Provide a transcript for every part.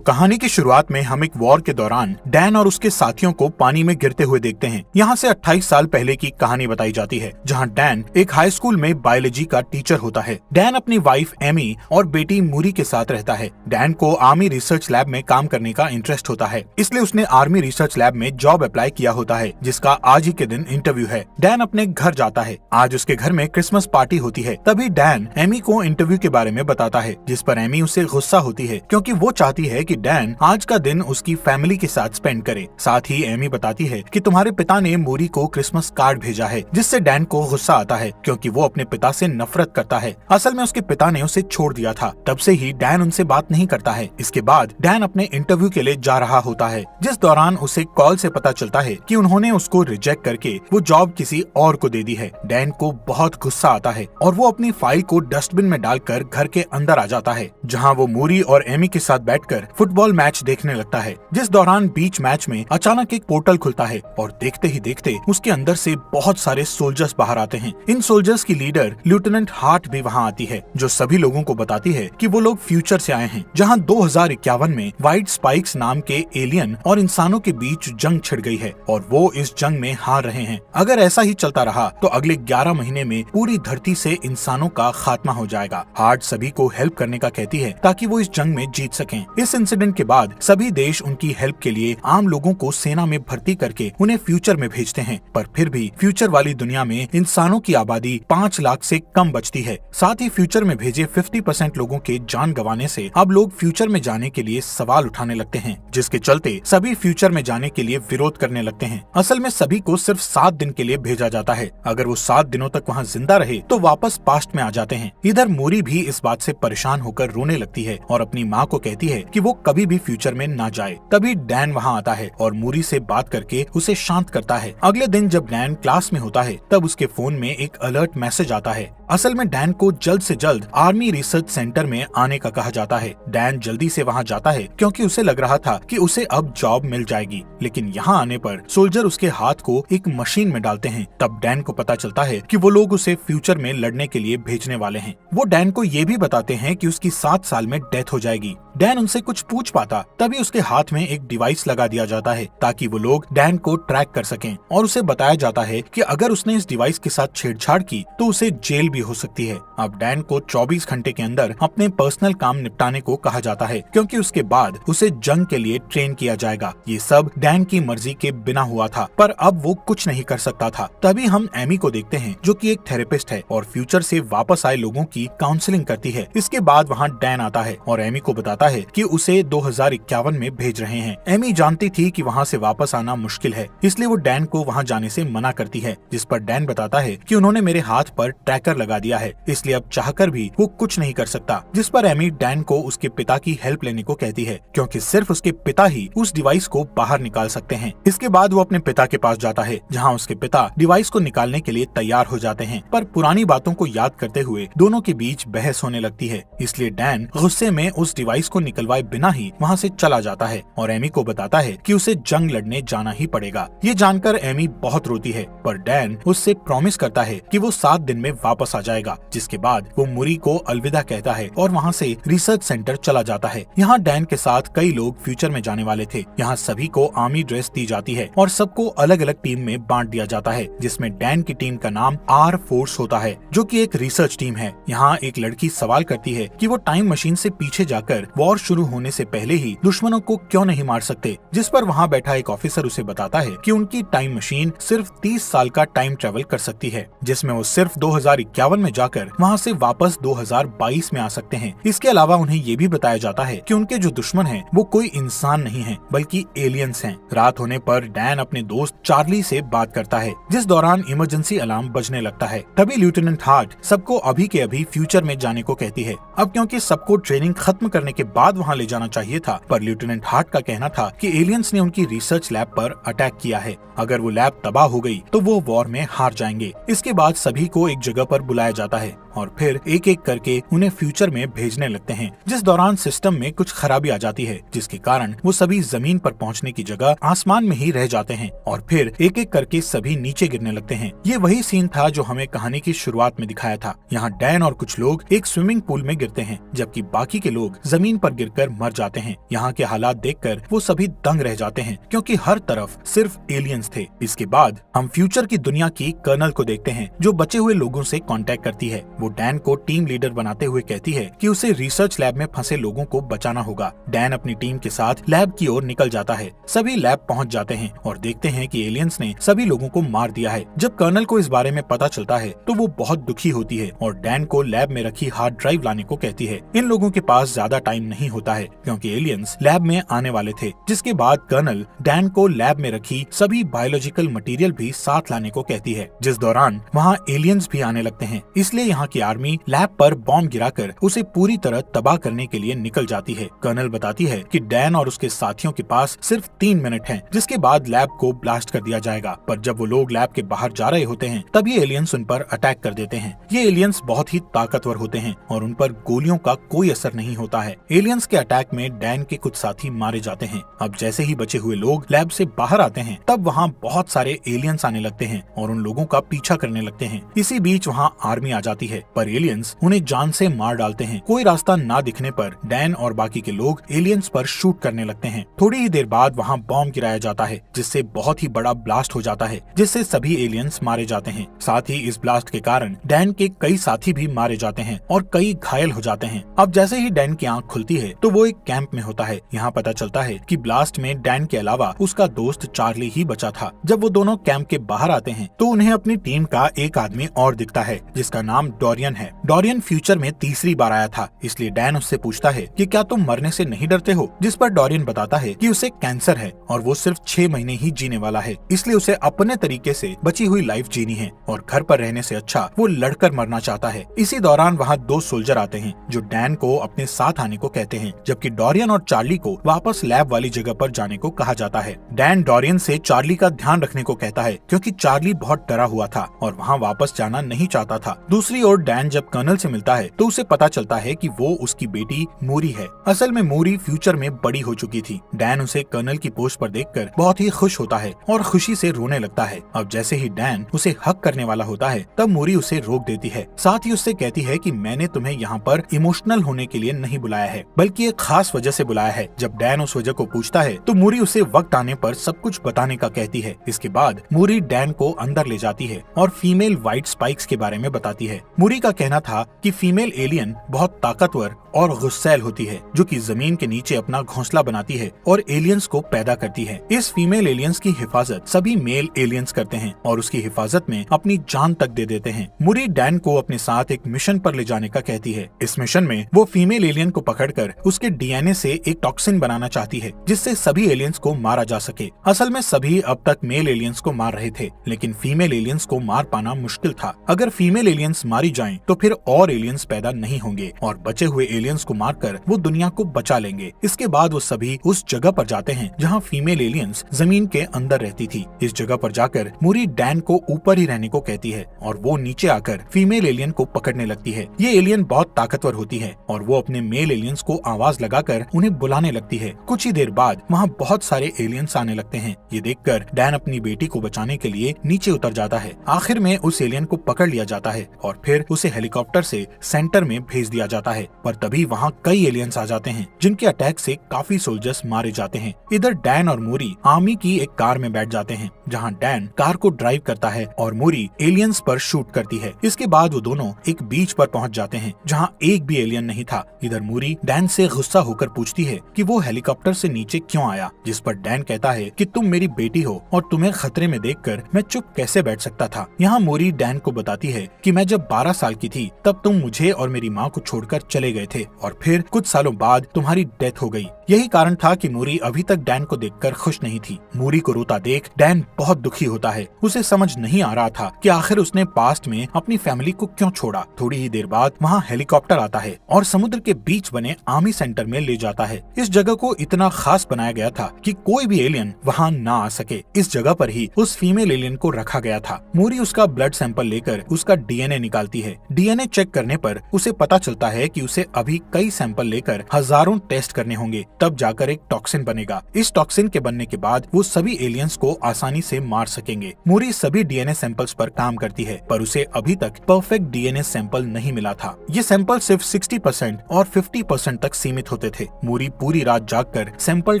कहानी की शुरुआत में हम एक वॉर के दौरान डैन और उसके साथियों को पानी में गिरते हुए देखते हैं। यहाँ से 28 साल पहले की कहानी बताई जाती है, जहाँ डैन एक हाई स्कूल में बायोलॉजी का टीचर होता है। डैन अपनी वाइफ एमी और बेटी मूरी के साथ रहता है। डैन को आर्मी रिसर्च लैब में काम करने का इंटरेस्ट होता है, इसलिए उसने आर्मी रिसर्च लैब में जॉब अप्लाई किया होता है, जिसका आज ही के दिन इंटरव्यू है। डैन अपने घर जाता है। आज उसके घर में क्रिसमस पार्टी होती है। तभी डैन एमी को इंटरव्यू के बारे में बताता है, जिस पर एमी उससे गुस्सा होती है, क्योंकि वो चाहती है कि डैन आज का दिन उसकी फैमिली के साथ स्पेंड करे। साथ ही एमी बताती है कि तुम्हारे पिता ने मूरी को क्रिसमस कार्ड भेजा है, जिससे डैन को गुस्सा आता है, क्योंकि वो अपने पिता से नफरत करता है। असल में उसके पिता ने उसे छोड़ दिया था। तब से ही डैन उनसे बात नहीं करता है। इसके बाद डैन अपने इंटरव्यू के लिए जा रहा होता है, जिस दौरान उसे कॉल से पता चलता है कि उन्होंने उसको रिजेक्ट करके वो जॉब किसी और को दे दी है। डैन को बहुत गुस्सा आता है और वो अपनी फाइल को डस्टबिन में डालकर घर के अंदर आ जाता है, जहाँ वो मूरी और एमी के साथ बैठकर फुटबॉल मैच देखने लगता है। जिस दौरान बीच मैच में अचानक एक पोर्टल खुलता है और देखते ही देखते उसके अंदर से बहुत सारे सोल्जर्स बाहर आते हैं। इन सोल्जर्स की लीडर लेफ्टिनेंट हार्ट भी वहाँ आती है, जो सभी लोगों को बताती है कि वो लोग फ्यूचर से आए हैं, जहाँ 2051 में व्हाइट स्पाइक्स नाम के एलियन और इंसानों के बीच जंग छिड़ गई है और वो इस जंग में हार रहे हैं। अगर ऐसा ही चलता रहा तो अगले 11 महीने में पूरी धरती से इंसानों का खात्मा हो जाएगा। हार्ट सभी को हेल्प करने का कहती है ताकि वो इस जंग में जीत सकें। इस इंसिडेंट के बाद सभी देश उनकी हेल्प के लिए आम लोगों को सेना में भर्ती करके उन्हें फ्यूचर में भेजते हैं, पर फिर भी फ्यूचर वाली दुनिया में इंसानों की आबादी 5 लाख से कम बचती है। साथ ही फ्यूचर में भेजे 50% लोगों के जान गंवाने से अब लोग फ्यूचर में जाने के लिए सवाल उठाने लगते हैं, जिसके चलते सभी फ्यूचर में जाने के लिए विरोध करने लगते हैं। असल में सभी को सिर्फ 7 दिन के लिए भेजा जाता है। अगर वो 7 दिनों तक वहाँ जिंदा रहे तो वापस पास्ट में आ जाते हैं। इधर मूरी भी इस बात से परेशान होकर रोने लगती है और अपनी माँ को कहती है कि वो कभी भी फ्यूचर में ना जाए। तभी डैन वहाँ आता है और मूरी से बात करके उसे शांत करता है। अगले दिन जब डैन क्लास में होता है तब उसके फोन में एक अलर्ट मैसेज आता है। असल में डैन को जल्द से जल्द आर्मी रिसर्च सेंटर में आने का कहा जाता है। डैन जल्दी से वहाँ जाता है क्योंकि उसे लग रहा था कि उसे अब जॉब मिल जाएगी, लेकिन यहाँ आने पर सोल्जर उसके हाथ को एक मशीन में डालते हैं। तब डैन को पता चलता है कि वो लोग उसे फ्यूचर में लड़ने के लिए भेजने वाले हैं। वो डैन को ये भी बताते हैं कि उसकी 7 साल में डेथ हो जाएगी। डैन उनसे कुछ पूछ पाता तभी उसके हाथ में एक डिवाइस लगा दिया जाता है ताकि वो लोग डैन को ट्रैक कर सकें, और उसे बताया जाता है कि अगर उसने इस डिवाइस के साथ छेड़छाड़ की तो उसे जेल भी हो सकती है। अब डैन को 24 घंटे के अंदर अपने पर्सनल काम निपटाने को कहा जाता है, क्योंकि उसके बाद उसे जंग के लिए ट्रेन किया जाएगा। ये सब डैन की मर्जी के बिना हुआ था, पर अब वो कुछ नहीं कर सकता था। तभी हम एमी को देखते हैं, जो कि एक थेरेपिस्ट है और फ्यूचर से वापस आए लोगों की काउंसलिंग करती है। इसके बाद वहाँ डैन आता है और एमी को बताता है कि उसे 2051 में भेज रहे हैं। एमी जानती थी कि वहाँ से वापस आना मुश्किल है, इसलिए वो डैन को वहाँ जाने से मना करती है, जिस पर डैन बताता है कि उन्होंने मेरे हाथ पर ट्रैकर लगा दिया है, इसलिए अब चाहकर भी वो कुछ नहीं कर सकता। जिस पर एमी डैन को उसके पिता की हेल्प लेने को कहती है, क्योंकि सिर्फ उसके पिता ही उस डिवाइस को बाहर निकाल सकते हैं। इसके बाद वो अपने पिता के पास जाता है, जहाँ उसके पिता डिवाइस को निकालने के लिए तैयार हो जाते हैं, पर पुरानी बातों को याद करते हुए दोनों के बीच बहस होने लगती है। इसलिए डैन गुस्से में उस डिवाइस को निकलवाए बिना ही वहाँ से चला जाता है और एमी को बताता है कि उसे जंग लड़ने जाना ही पड़ेगा। ये जानकर एमी बहुत रोती है, पर डैन उससे प्रॉमिस करता है कि वो 7 दिन में वापस आ जाएगा। जिसके बाद वो मूरी को अलविदा कहता है और वहाँ से रिसर्च सेंटर चला जाता है। यहाँ डैन के साथ कई लोग फ्यूचर में जाने वाले थे। यहाँ सभी को आर्मी ड्रेस दी जाती है और सबको अलग अलग टीम में बांट दिया जाता है, जिसमें डैन की टीम का नाम आर फोर्स होता है, जो कि एक रिसर्च टीम है। यहाँ एक लड़की सवाल करती है कि वो टाइम मशीन से पीछे जाकर वॉर शुरू होने से पहले ही दुश्मनों को क्यों नहीं मार सकते, जिस पर वहाँ बैठा एक ऑफिसर उसे बताता है कि उनकी टाइम मशीन सिर्फ 30 साल का टाइम ट्रेवल कर सकती है, जिसमें वो सिर्फ 2051 में जाकर वहाँ से वापस 2022 में आ सकते हैं। इसके अलावा उन्हें ये भी बताया जाता है कि उनके जो दुश्मन हैं वो कोई इंसान नहीं है, बल्कि एलियंस हैं। रात होने पर डैन अपने दोस्त चार्ली से बात करता है, जिस दौरान इमरजेंसी अलार्म बजने लगता है। तभी लेफ्टिनेंट हार्ट सबको अभी के अभी फ्यूचर में जाने को कहती है। अब क्योंकि सबको ट्रेनिंग खत्म करने के बाद वहाँ ले जाना चाहिए था, पर लेफ्टिनेंट हार्ट का कहना था कि एलियंस ने उनकी रिसर्च लैब पर अटैक किया है। अगर वो लैब तबाह हो गई तो वो वॉर में हार जाएंगे। इसके बाद सभी को एक जगह पर बुलाया जाता है और फिर एक एक करके उन्हें फ्यूचर में भेजने लगते हैं, जिस दौरान सिस्टम में कुछ खराबी आ जाती है, जिसके कारण वो सभी जमीन पर पहुंचने की जगह आसमान में ही रह जाते हैं और फिर एक एक करके सभी नीचे गिरने लगते हैं। ये वही सीन था जो हमें कहानी की शुरुआत में दिखाया था। यहाँ डैन और कुछ लोग एक स्विमिंग पूल में गिरते हैं, जबकि बाकी के लोग जमीन पर गिरकर मर जाते हैं। यहाँ के हालात देखकर वो सभी दंग रह जाते हैं, क्योंकि हर तरफ सिर्फ एलियंस थे। इसके बाद हम फ्यूचर की दुनिया की कर्नल को देखते हैं, जो बचे हुए लोगों से कांटेक्ट करती है। वो डैन को टीम लीडर बनाते हुए कहती है कि उसे रिसर्च लैब में फंसे लोगों को बचाना होगा। डैन अपनी टीम के साथ लैब की ओर निकल जाता है। सभी लैब पहुंच जाते हैं और देखते हैं कि एलियंस ने सभी लोगों को मार दिया है। जब कर्नल को इस बारे में पता चलता है तो वो बहुत दुखी होती है और डैन को लैब में रखी हार्ड ड्राइव लाने को कहती है। इन लोगों के पास ज्यादा टाइम नहीं होता है, क्योंकि एलियंस लैब में आने वाले थे। जिसके बाद कर्नल डैन को लैब में रखी सभी बायोलॉजिकल मटेरियल भी साथ लाने को कहती है, जिस दौरान वहाँ एलियंस भी आने लगते हैं। इसलिए यहाँ की आर्मी लैब पर बॉम्ब गिराकर उसे पूरी तरह तबाह करने के लिए निकल जाती है। कर्नल बताती है कि डैन और उसके साथियों के पास सिर्फ 3 मिनट हैं, जिसके बाद लैब को ब्लास्ट कर दिया जाएगा। पर जब वो लोग लैब के बाहर जा रहे होते हैं, तभी एलियंस उन पर अटैक कर देते हैं। ये एलियंस बहुत ही ताकतवर होते हैं और उन पर गोलियों का कोई असर नहीं होता है। एलियंस के अटैक में डैन के कुछ साथी मारे जाते हैं। अब जैसे ही बचे हुए लोग लैब से बाहर आते हैं, तब वहाँ बहुत सारे एलियंस आने लगते हैं और उन लोगों का पीछा करने लगते हैं। इसी बीच वहाँ आर्मी आ जाती है, पर एलियंस उन्हें जान से मार डालते हैं। कोई रास्ता ना दिखने पर डैन और बाकी के लोग एलियंस पर शूट करने लगते हैं। थोड़ी ही देर बाद वहाँ बॉम्ब गिराया जाता है, जिससे बहुत ही बड़ा ब्लास्ट हो जाता है, जिससे सभी एलियंस मारे जाते हैं। साथ ही इस ब्लास्ट के कारण डैन के कई साथी भी मारे जाते हैं और कई घायल हो जाते हैं। अब जैसे ही डैन की आंख खुलती है तो वो एक कैंप में होता है। यहाँ पता चलता है कि ब्लास्ट में डैन के अलावा उसका दोस्त चार्ली ही बचा था। जब वो दोनों कैंप के बाहर आते हैं तो उन्हें अपनी टीम का एक आदमी और दिखता है, जिसका नाम डोरियन है। डोरियन फ्यूचर में तीसरी बार आया था, इसलिए डैन उससे पूछता है कि क्या तुम मरने से नहीं डरते हो, जिस पर डोरियन बताता है कि उसे कैंसर है और वो सिर्फ 6 महीने ही जीने वाला है, इसलिए उसे अपने तरीके से बची हुई लाइफ जीनी है और घर पर रहने से अच्छा वो लड़कर मरना चाहता है। इसी दौरान वहाँ 2 सोल्जर आते हैं जो डैन को अपने साथ आने को कहते हैं, जबकि डोरियन और चार्ली को वापस लैब वाली जगह पर जाने को कहा जाता है। डैन डोरियन से चार्ली का ध्यान रखने को कहता है, क्योंकि चार्ली बहुत डरा हुआ था और वहाँ वापस जाना नहीं चाहता था। दूसरी ओर डैन जब कर्नल से मिलता है तो उसे पता चलता है कि वो उसकी बेटी मूरी है। असल में मूरी फ्यूचर में बड़ी हो चुकी थी। डैन उसे कर्नल की पोस्ट पर देखकर बहुत ही खुश होता है और खुशी से रोने लगता है। अब जैसे ही डैन उसे हक करने वाला होता है, तब मूरी उसे रोक देती है। साथ ही उससे कहती है कि मैंने तुम्हें यहाँ पर इमोशनल होने के लिए नहीं बुलाया है, बल्कि एक खास वजह से बुलाया है। जब डैन उस वजह को पूछता है तो मूरी उसे वक्त आने पर सब कुछ बताने का कहती है। इसके बाद मूरी डैन को अंदर ले जाती है और फीमेल व्हाइट स्पाइक्स के बारे में बताती है। मूरी का कहना था कि फीमेल एलियन बहुत ताकतवर और गुस्सैल होती है, जो कि जमीन के नीचे अपना घोंसला बनाती है और एलियंस को पैदा करती है। इस फीमेल एलियंस की हिफाजत सभी मेल एलियंस करते हैं और उसकी हिफाजत में अपनी जान तक दे देते हैं। मूरी डैन को अपने साथ एक मिशन पर ले जाने का कहती है। इस मिशन में वो फीमेल एलियन को पकड़कर उसके डीएनए से एक टॉक्सिन बनाना चाहती है, जिससे सभी एलियंस को मारा जा सके। असल में सभी अब तक मेल एलियंस को मार रहे थे, लेकिन फीमेल एलियंस को मार पाना मुश्किल था। अगर फीमेल एलियंस मारी जाएं, तो फिर और एलियंस पैदा नहीं होंगे और बचे हुए एलियंस को मारकर वो दुनिया को बचा लेंगे। इसके बाद वो सभी उस जगह पर जाते हैं जहाँ फीमेल एलियंस जमीन के अंदर रहती थी। इस जगह पर जाकर मूरी डैन को ऊपर ही रहने को कहती है और वो नीचे आकर फीमेल एलियन को पकड़ने लगती है। ये एलियन बहुत ताकतवर होती है और वो अपने मेल एलियंस को आवाज लगाकर उन्हें बुलाने लगती है। कुछ ही देर बाद वहाँ बहुत सारे एलियंस आने लगते हैं। ये देखकर डैन अपनी बेटी को बचाने के लिए नीचे उतर जाता है। आखिर में उस एलियन को पकड़ लिया जाता है और फिर उसे हेलीकॉप्टर से सेंटर में भेज दिया जाता है। पर तभी वहाँ कई एलियंस आ जाते हैं, जिनके अटैक से काफी सोल्जर्स मारे जाते हैं। इधर डैन और मूरी आर्मी की एक कार में बैठ जाते हैं, जहाँ डैन कार को ड्राइव करता है और मूरी एलियंस पर शूट करती है। इसके बाद वो दोनों एक बीच पर पहुँच जाते हैं, जहाँ एक भी एलियन नहीं था। इधर मूरी डैन से गुस्सा होकर पूछती है कि वो हेलीकॉप्टर से नीचे क्यों आया, जिस पर डैन कहता है कि तुम मेरी बेटी हो और तुम्हें खतरे में देखकर मैं चुप कैसे बैठ सकता था। यहाँ मूरी डैन को बताती है कि मैं जब 12 साल की थी तब तुम मुझे और मेरी माँ को छोड़कर चले गए थे और फिर कुछ सालों बाद तुम्हारी डेथ हो गई। यही कारण था कि मूरी अभी तक डैन को देखकर खुश नहीं थी। मूरी को रोता देख डैन बहुत दुखी होता है। उसे समझ नहीं आ रहा था कि आखिर उसने पास्ट में अपनी फैमिली को क्यों छोड़ा। थोड़ी ही देर बाद वहाँ हेलीकॉप्टर आता है और समुद्र के बीच बने आर्मी सेंटर में ले जाता है। इस जगह को इतना खास बनाया गया था कि कोई भी एलियन वहाँ ना आ सके। इस जगह पर ही उस फीमेल एलियन को रखा गया था। मूरी उसका ब्लड सैंपल लेकर उसका डीएनए निकालती जाती है। डीएनए चेक करने पर उसे पता चलता है कि उसे अभी कई सैंपल लेकर हजारों टेस्ट करने होंगे, तब जाकर एक टॉक्सिन बनेगा। इस टॉक्सिन के बनने के बाद वो सभी एलियंस को आसानी से मार सकेंगे। मूरी सभी डीएनए सैंपल्स पर काम करती है, पर उसे अभी तक परफेक्ट डीएनए सैंपल नहीं मिला था। ये सैंपल सिर्फ 60% और 50% तक सीमित होते थे। मूरी पूरी रात जागकर सैंपल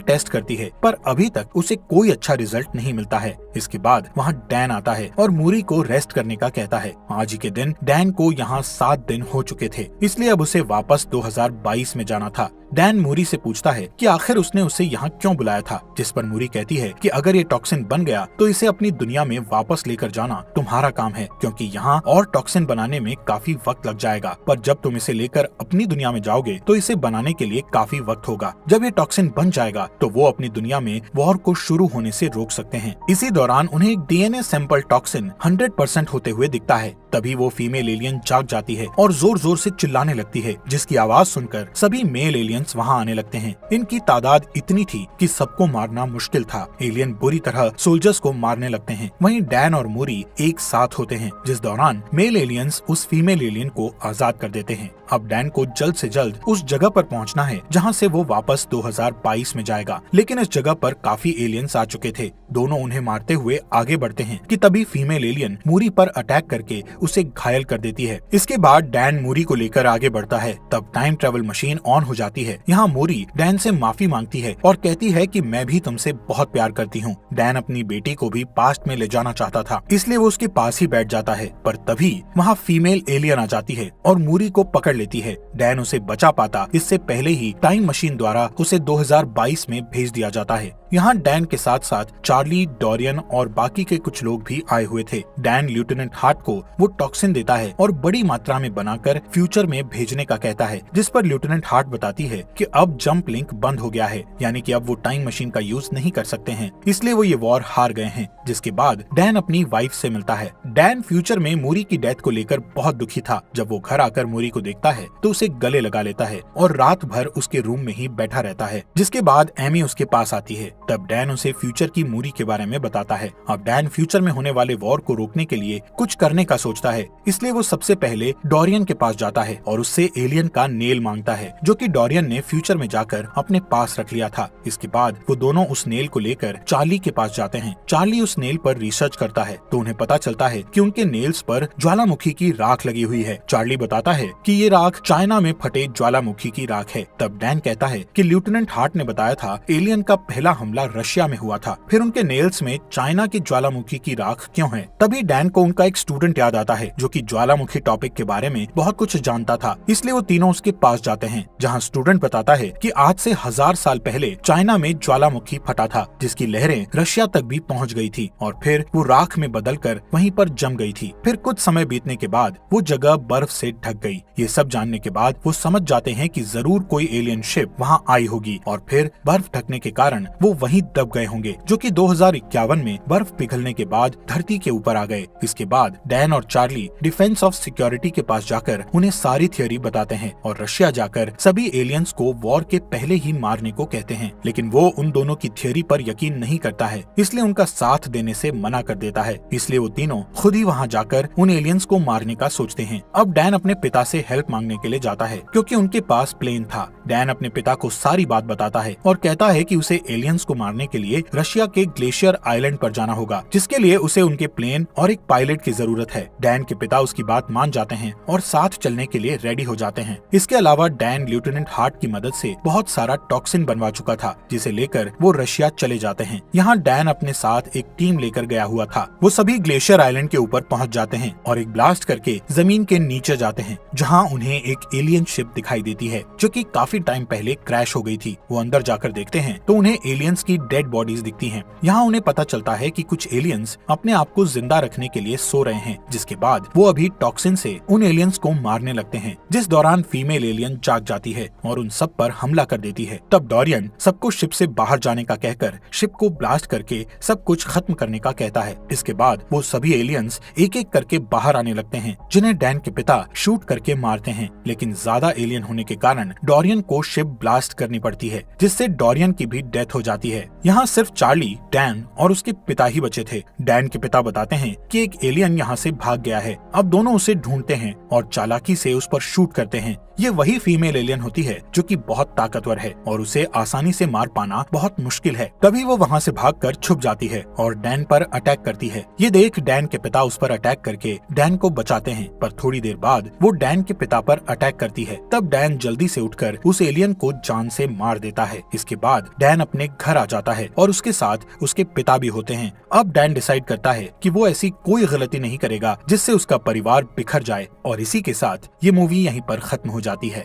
टेस्ट करती है, पर अभी तक उसे कोई अच्छा रिजल्ट नहीं मिलता है। इसके बाद वहाँ डैन आता है और मूरी को रेस्ट करने का कहता है। आज ही के दिन डैन को यहाँ 7 दिन हो चुके थे, इसलिए अब उसे वापस 2022 में जाना था। डैन मूरी से पूछता है कि आखिर उसने उसे यहाँ क्यों बुलाया था, जिस पर मूरी कहती है कि अगर ये टॉक्सिन बन गया तो इसे अपनी दुनिया में वापस लेकर जाना तुम्हारा काम है, क्योंकि यहाँ और टॉक्सिन बनाने में काफी वक्त लग जाएगा। पर जब तुम इसे लेकर अपनी दुनिया में जाओगे तो इसे बनाने के लिए काफी वक्त होगा। जब ये टॉक्सिन बन जाएगा तो वो अपनी दुनिया में वॉर को शुरू होने से रोक सकते हैं। इसी दौरान उन्हें एक डीएनए सैंपल टॉक्सिन 100% होते हुए दिखता है। तभी वो फीमेल एलियन जाग जाती है और जोर जोर से चिल्लाने लगती है, जिसकी आवाज सुनकर सभी मेल एलियंस वहाँ आने लगते हैं। इनकी तादाद इतनी थी कि सबको मारना मुश्किल था। एलियन बुरी तरह सोल्जर्स को मारने लगते हैं। वहीं डैन और मूरी एक साथ होते हैं, जिस दौरान मेल एलियंस उस फीमेल एलियन को आजाद कर देते हैं। अब डैन को जल्द से जल्द उस जगह पर पहुंचना है जहां से वो वापस 2022 में जाएगा, लेकिन इस जगह पर काफी एलियंस आ चुके थे। दोनों उन्हें मारते हुए आगे बढ़ते हैं कि तभी फीमेल एलियन मूरी पर अटैक करके उसे घायल कर देती है। इसके बाद डैन मूरी को लेकर आगे बढ़ता है। तब टाइम ट्रेवल मशीन ऑन हो जाती है। यहाँ मूरी डैन से माफी मांगती है और कहती है कि मैं भी तुमसे बहुत प्यार करती हूँ। डैन अपनी बेटी को भी पास्ट में ले जाना चाहता था, इसलिए वो उसके पास ही बैठ जाता है। पर तभी वहाँ फीमेल एलियन आ जाती है और मूरी को पकड़ लेती है। डैन उसे बचा पाता इससे पहले ही टाइम मशीन द्वारा उसे 2022 में भेज दिया जाता है। यहाँ डैन के साथ साथ चार्ली, डोरियन और बाकी के कुछ लोग भी आए हुए थे। डैन लेफ्टिनेंट हार्ट को वो टॉक्सिन देता है और बड़ी मात्रा में बनाकर फ्यूचर में भेजने का कहता है, जिस पर लेफ्टिनेंट हार्ट बताती है कि अब जंप लिंक बंद हो गया है, यानी कि अब वो टाइम मशीन का यूज नहीं कर सकते हैं, इसलिए वो ये वॉर हार गए हैं। जिसके बाद डैन अपनी वाइफ से मिलता है। डैन फ्यूचर में मूरी की डेथ को लेकर बहुत दुखी था। जब वो घर आकर मूरी को देखता है तो उसे गले लगा लेता है और रात भर उसके रूम में ही बैठा रहता है। जिसके बाद एमी उसके पास आती है। तब डैन उसे फ्यूचर की मूरी के बारे में बताता है। अब डैन फ्यूचर में होने वाले वॉर को रोकने के लिए कुछ करने का सोचता है, इसलिए वो सबसे पहले डोरियन के पास जाता है और उससे एलियन का नेल मांगता है, जो कि डोरियन ने फ्यूचर में जाकर अपने पास रख लिया था। इसके बाद वो दोनों उस नेल को लेकर चार्ली के पास जाते हैं। चार्ली उस नेल पर रिसर्च करता है तो उन्हें पता चलता है कि उनके नेल्स पर ज्वालामुखी की राख लगी हुई है। चार्ली बताता है कि ये राख चाइना में फटे ज्वालामुखी की राख है। तब डैन कहता है कि लेफ्टिनेंट हार्ट ने बताया था एलियन का पहला हमला रशिया में हुआ था, फिर उनके नेल्स में चाइना की ज्वालामुखी की राख क्यों है। तभी डैन को उनका एक स्टूडेंट याद आता है जो कि ज्वालामुखी टॉपिक के बारे में बहुत कुछ जानता था, इसलिए वो तीनों उसके पास जाते हैं, जहाँ स्टूडेंट बताता है कि आज से 1000 साल पहले चाइना में ज्वालामुखी फटा था, जिसकी लहरें रशिया तक भी पहुँच गई थी और फिर वो राख में बदलकर वहीं पर जम गई थी। फिर कुछ समय बीतने के बाद वो जगह बर्फ से ढक गई। ये सब जानने के बाद वो समझ जाते हैं कि जरूर कोई एलियन शिप वहाँ आई होगी और फिर बर्फ ढकने के कारण वो वहीं दब गए होंगे, जो कि 2051 में बर्फ पिघलने के बाद धरती के ऊपर आ गए। इसके बाद डैन और चार्ली डिफेंस ऑफ सिक्योरिटी के पास जाकर उन्हें सारी थ्योरी बताते हैं और रशिया जाकर सभी एलियंस को वॉर के पहले ही मारने को कहते हैं, लेकिन वो उन दोनों की थ्योरी पर यकीन नहीं करता है, इसलिए उनका साथ देने से मना कर देता है। इसलिए वो तीनों खुद ही वहाँ जाकर उन एलियंस को मारने का सोचते हैं। अब डैन अपने पिता से हेल्प मांगने के लिए जाता है क्योंकि उनके पास प्लेन था। डैन अपने पिता को सारी बात बताता है और कहता है कि उसे एलियंस को मारने के लिए रशिया के ग्लेशियर आइलैंड पर जाना होगा, जिसके लिए उसे उनके प्लेन और एक पायलट की जरूरत है। डैन के पिता उसकी बात मान जाते हैं और साथ चलने के लिए रेडी हो जाते हैं। इसके अलावा डैन लेफ्टिनेंट हार्ट की मदद से बहुत सारा टॉक्सिन बनवा चुका था, जिसे लेकर वो रशिया चले जाते हैं। यहाँ डैन अपने साथ एक टीम लेकर गया हुआ था। वो सभी ग्लेशियर आइलैंड के ऊपर पहुँच जाते हैं और एक ब्लास्ट करके जमीन के नीचे जाते हैं, जहाँ उन्हें एक एलियन शिप दिखाई देती है जो कि काफी टाइम पहले क्रैश हो गई थी। वो अंदर जाकर देखते हैं तो उन्हें एलियंस की डेड बॉडीज दिखती हैं। यहाँ उन्हें पता चलता है कि कुछ एलियंस अपने आप को जिंदा रखने के लिए सो रहे हैं, जिसके बाद वो अभी टॉक्सिन से उन एलियंस को मारने लगते हैं, जिस दौरान फीमेल एलियन जाग जाती है और उन सब पर हमला कर देती है। तब डोरियन सबको शिप से बाहर जाने का कहकर शिप को ब्लास्ट करके सब कुछ खत्म करने का कहता है। इसके बाद वो सभी एलियंस एक एक करके बाहर आने लगते हैं, जिन्हें डैन के पिता शूट करके मारते हैं, लेकिन ज्यादा एलियन होने के कारण डोरियन एलियन को शिप ब्लास्ट करनी पड़ती है, जिससे डोरियन की भी डेथ हो जाती है। यहाँ सिर्फ चार्ली, डैन और उसके पिता ही बचे थे। डैन के पिता बताते हैं कि एक एलियन यहाँ से भाग गया है। अब दोनों उसे ढूंढते हैं और चालाकी से उस पर शूट करते हैं। ये वही फीमेल एलियन होती है जो कि बहुत ताकतवर है और उसे आसानी से मार पाना बहुत मुश्किल है। तभी वो वहाँ से भागकर छुप जाती है और डैन पर अटैक करती है। ये देख डैन के पिता उस पर अटैक करके डैन को बचाते हैं, पर थोड़ी देर बाद वो डैन के पिता पर अटैक करती है। तब डैन जल्दी से उठकर उस एलियन को जान से मार देता है। इसके बाद डैन अपने घर आ जाता है और उसके साथ उसके पिता भी होते हैं। अब डैन डिसाइड करता है कि वो ऐसी कोई गलती नहीं करेगा जिससे उसका परिवार बिखर जाए, और इसी के साथ ये मूवी यहीं पर खत्म हो जाती है।